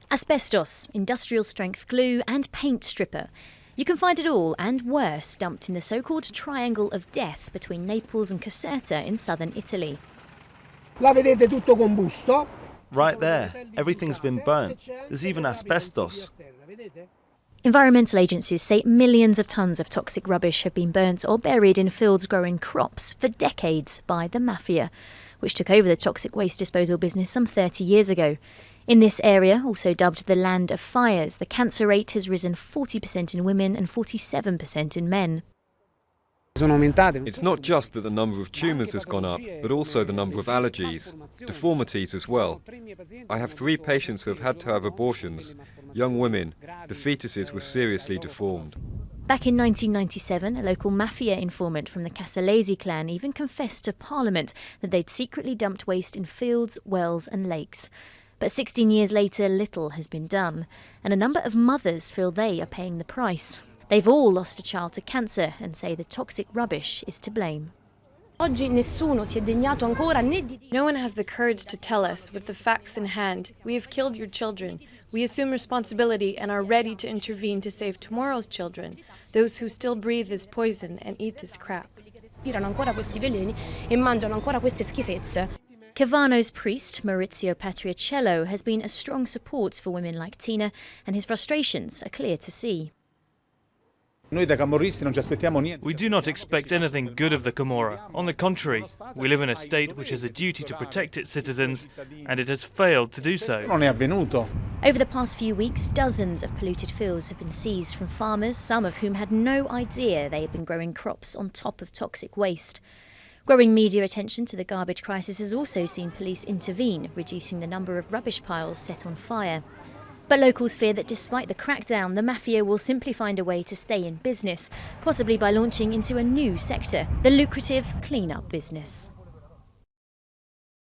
Asbestos, industrial-strength glue and paint stripper. You can find it all and worse dumped in the so-called triangle of death between Naples and Caserta in southern Italy. Là vedete tutto combusto. Right there, everything's been burnt. There's even asbestos. Environmental agencies say millions of tonnes of toxic rubbish have been burnt or buried in fields growing crops for decades by the MAFIA, which took over the toxic waste disposal business some 30 years ago. In this area, also dubbed the land of fires, the cancer rate has risen 40% in women and 47% in men. It's not just that the number of tumours has gone up, but also the number of allergies, deformities as well. I have 3 patients who have had to have abortions, young women. The fetuses were seriously deformed. Back in 1997, a local mafia informant from the Casalesi clan even confessed to Parliament that they'd secretly dumped waste in fields, wells and lakes. But 16 years later, little has been done, and a number of mothers feel they are paying the price. They've all lost a child to cancer and say the toxic rubbish is to blame. No one has the courage to tell us, with the facts in hand, we have killed your children. We assume responsibility and are ready to intervene to save tomorrow's children, those who still breathe this poison and eat this crap. Cavano's priest, Maurizio Patriacello, has been a strong support for women like Tina, and his frustrations are clear to see. We do not expect anything good of the Camorra. On the contrary, we live in a state which has a duty to protect its citizens, and it has failed to do so. Over the past few weeks, dozens of polluted fields have been seized from farmers, some of whom had no idea they had been growing crops on top of toxic waste. Growing media attention to the garbage crisis has also seen police intervene, reducing the number of rubbish piles set on fire. But locals fear that despite the crackdown, the mafia will simply find a way to stay in business, possibly by launching into a new sector, the lucrative clean-up business.